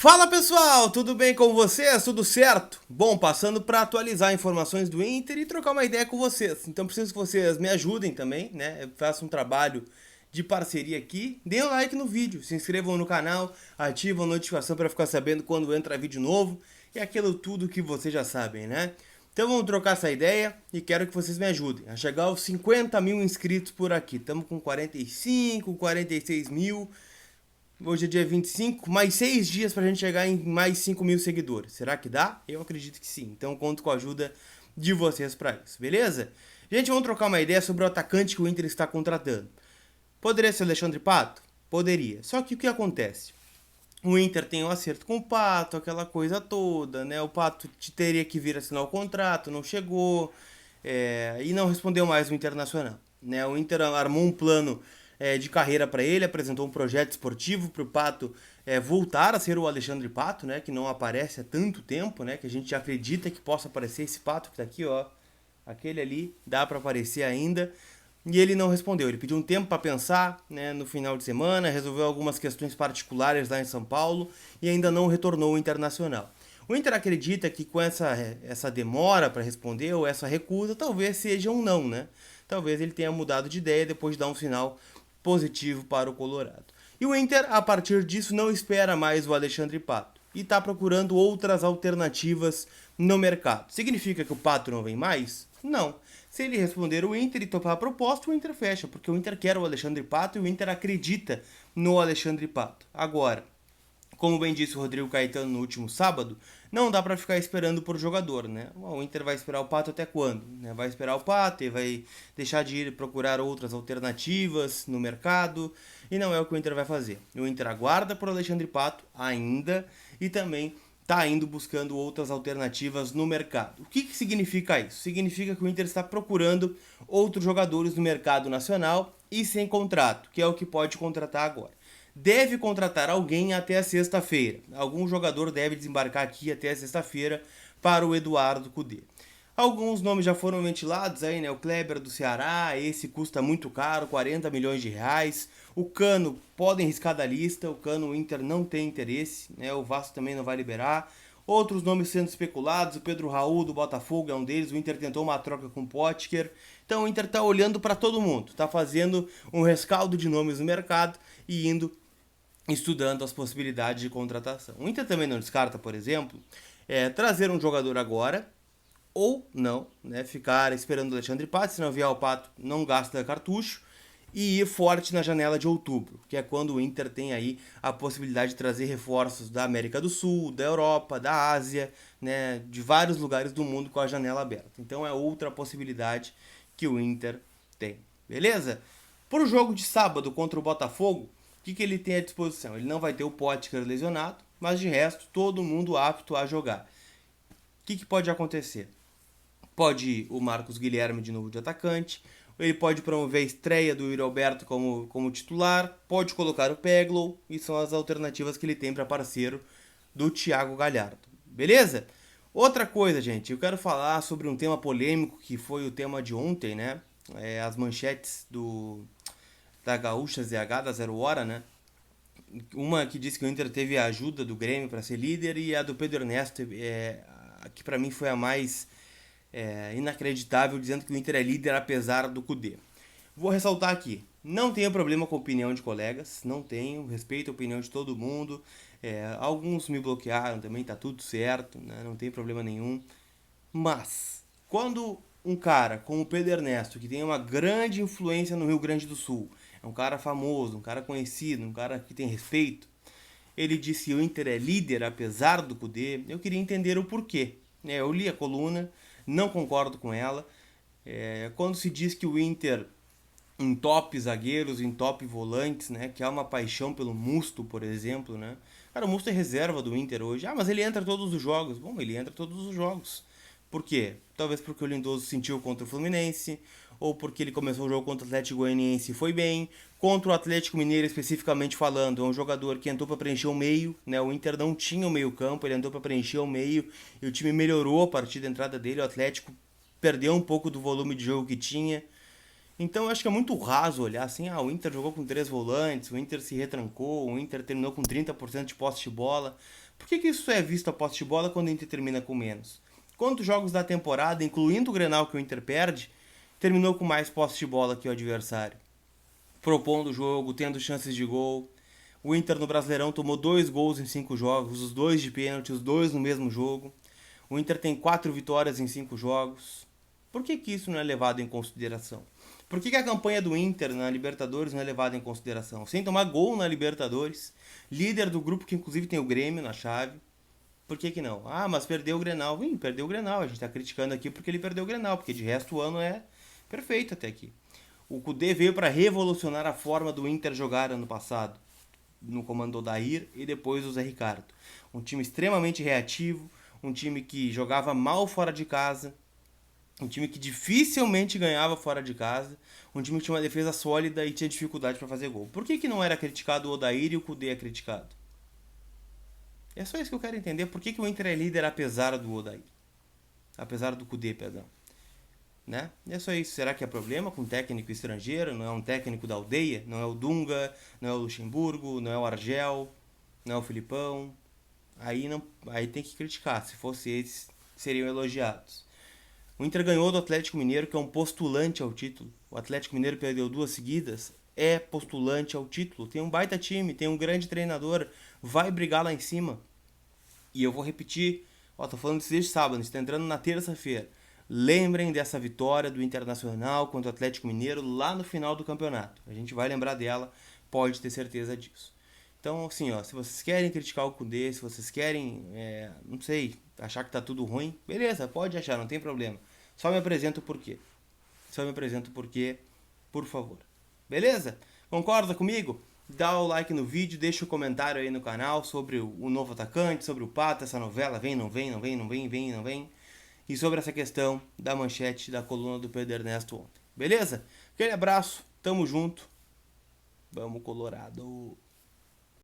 Fala pessoal, tudo bem com vocês? Tudo certo? Bom, passando para atualizar informações do Inter e trocar uma ideia com vocês. Então preciso que vocês me ajudem também, né? Eu faço um trabalho de parceria aqui. Deem um like no vídeo, se inscrevam no canal, ativam a notificação para ficar sabendo quando entra vídeo novo e aquilo tudo que vocês já sabem, né? Então vamos trocar essa ideia e quero que vocês me ajudem a chegar aos 50 mil inscritos por aqui. Estamos com 45, 46 mil. Hoje é dia 25, mais 6 dias pra gente chegar em mais 5 mil seguidores. Será que dá? Eu acredito que sim. Então conto com a ajuda de vocês pra isso, beleza? Gente, vamos trocar uma ideia sobre o atacante que o Inter está contratando. Poderia ser o Alexandre Pato? Poderia. Só que o que acontece? O Inter tem um acerto com o Pato, aquela coisa toda, né? O Pato teria que vir assinar o contrato, não chegou, e não respondeu mais o Internacional, né? O Inter armou um plano de carreira para ele, apresentou um projeto esportivo para o Pato voltar a ser o Alexandre Pato, né? Que não aparece há tanto tempo, né? Que a gente acredita que possa aparecer esse Pato que tá aqui, ó. Aquele ali dá para aparecer ainda. E ele não respondeu. Ele pediu um tempo para pensar, né, no final de semana, resolveu algumas questões particulares lá em São Paulo e ainda não retornou ao Internacional. O Inter acredita que com essa demora para responder ou essa recusa, talvez seja um não, né? Talvez ele tenha mudado de ideia depois de dar um sinal positivo para o Colorado. E o Inter, a partir disso, não espera mais o Alexandre Pato e está procurando outras alternativas no mercado. Significa que o Pato não vem mais? Não. Se ele responder o Inter e topar a proposta, o Inter fecha, porque o Inter quer o Alexandre Pato e o Inter acredita no Alexandre Pato. Agora, como bem disse o Rodrigo Caetano no último sábado, não dá para ficar esperando por jogador, né? O Inter vai esperar o Pato até quando? Vai esperar o Pato e vai deixar de ir procurar outras alternativas no mercado, e não é o que o Inter vai fazer. O Inter aguarda por Alexandre Pato ainda e também está indo buscando outras alternativas no mercado. O que significa isso? Significa que o Inter está procurando outros jogadores no mercado nacional e sem contrato, que é o que pode contratar agora. Deve contratar alguém até a sexta-feira. Algum jogador deve desembarcar aqui até a sexta-feira para o Eduardo Cudê. Alguns nomes já foram ventilados aí, né? O Kleber do Ceará, esse custa muito caro, 40 milhões de reais. O Cano, podem riscar da lista, o Cano, o Inter não tem interesse, né? O Vasco também não vai liberar. Outros nomes sendo especulados, o Pedro Raul do Botafogo é um deles, o Inter tentou uma troca com o Potker. Então o Inter está olhando para todo mundo, está fazendo um rescaldo de nomes no mercado e indo estudando as possibilidades de contratação. O Inter também não descarta, por exemplo, trazer um jogador agora, ou não, né, ficar esperando o Alexandre Pato, se não vier o Pato, não gasta cartucho, e ir forte na janela de outubro, que é quando o Inter tem aí a possibilidade de trazer reforços da América do Sul, da Europa, da Ásia, né, de vários lugares do mundo com a janela aberta. Então é outra possibilidade que o Inter tem. Beleza? Para o jogo de sábado contra o Botafogo, o que ele tem à disposição? Ele não vai ter o Potker lesionado, mas de resto todo mundo apto a jogar. O que pode acontecer? Pode ir o Marcos Guilherme de novo de atacante, ele pode promover a estreia do Yuri Alberto como titular, pode colocar o Peglow, e são as alternativas que ele tem para parceiro do Thiago Galhardo. Beleza? Outra coisa, gente, eu quero falar sobre um tema polêmico que foi o tema de ontem, né? As manchetes da Gaúcha ZH, da Zero Hora, né? Uma que disse que o Inter teve a ajuda do Grêmio para ser líder e a do Pedro Ernesto, que para mim foi a mais inacreditável, dizendo que o Inter é líder apesar do Cudê. Vou ressaltar aqui, não tenho problema com a opinião de colegas, não tenho, respeito a opinião de todo mundo, alguns me bloquearam também, tá tudo certo, né? Não tem problema nenhum, mas quando um cara como o Pedro Ernesto, que tem uma grande influência no Rio Grande do Sul, é um cara famoso, um cara conhecido, um cara que tem respeito, ele disse que o Inter é líder apesar do Cudê, eu queria entender o porquê. Eu li a coluna, não concordo com ela. Quando se diz que o Inter entope zagueiros, entope volantes, né, que há uma paixão pelo Musto, por exemplo, né? Cara, o Musto é reserva do Inter hoje. Ah, mas ele entra todos os jogos. Bom, ele entra todos os jogos. Por quê? Talvez porque o Lindoso sentiu contra o Fluminense, ou porque ele começou o jogo contra o Atlético Goianiense e foi bem. Contra o Atlético Mineiro, especificamente falando, é um jogador que entrou para preencher o meio, né? O Inter não tinha o meio campo, ele entrou para preencher o meio e o time melhorou a partir da entrada dele. O Atlético perdeu um pouco do volume de jogo que tinha. Então eu acho que é muito raso olhar assim, o Inter jogou com 3 volantes, o Inter se retrancou, o Inter terminou com 30% de posse de bola. Por que isso é visto a posse de bola quando o Inter termina com menos? Quantos jogos da temporada, incluindo o Grenal que o Inter perde, terminou com mais posse de bola que o adversário? Propondo o jogo, tendo chances de gol. O Inter no Brasileirão tomou 2 gols em 5 jogos, os 2 de pênalti, os 2 no mesmo jogo. O Inter tem 4 vitórias em 5 jogos. Por que isso não é levado em consideração? Por que a campanha do Inter na Libertadores não é levada em consideração? Sem tomar gol na Libertadores, líder do grupo que inclusive tem o Grêmio na chave. Por que não? Ah, mas perdeu o Grenal. Perdeu o Grenal. A gente tá criticando aqui porque ele perdeu o Grenal, porque de resto o ano é perfeito até aqui. O Kudê veio para revolucionar a forma do Inter jogar ano passado, no comando do Odair e depois o Zé Ricardo. Um time extremamente reativo, um time que jogava mal fora de casa, um time que dificilmente ganhava fora de casa, um time que tinha uma defesa sólida e tinha dificuldade para fazer gol. Por que não era criticado o Odair e o Kudê é criticado? É só isso que eu quero entender. Por que o Inter é líder apesar do Odair? Apesar do Kudê, perdão. Né? É só isso. Será que é problema com técnico estrangeiro? Não é um técnico da aldeia? Não é o Dunga? Não é o Luxemburgo? Não é o Argel? Não é o Filipão? Aí tem que criticar. Se fosse eles, seriam elogiados. O Inter ganhou do Atlético Mineiro, que é um postulante ao título. O Atlético Mineiro perdeu 2 seguidas. É postulante ao título. Tem um baita time, tem um grande treinador. Vai brigar lá em cima. E eu vou repetir. Tô falando isso desde sábado, a gente tá entrando na terça-feira. Lembrem dessa vitória do Internacional contra o Atlético Mineiro lá no final do campeonato. A gente vai lembrar dela, pode ter certeza disso. Então, assim, se vocês querem criticar o Kudê, se vocês querem, não sei, achar que tá tudo ruim, beleza, pode achar, não tem problema. Só me apresenta o porquê. Por favor. Beleza? Concorda comigo? Dá o like no vídeo, deixa o comentário aí no canal sobre o novo atacante, sobre o Pato, essa novela, vem, não vem, não vem, não vem, vem, não vem. E sobre essa questão da manchete da coluna do Pedro Ernesto ontem. Beleza? Aquele abraço, tamo junto. Vamos, Colorado!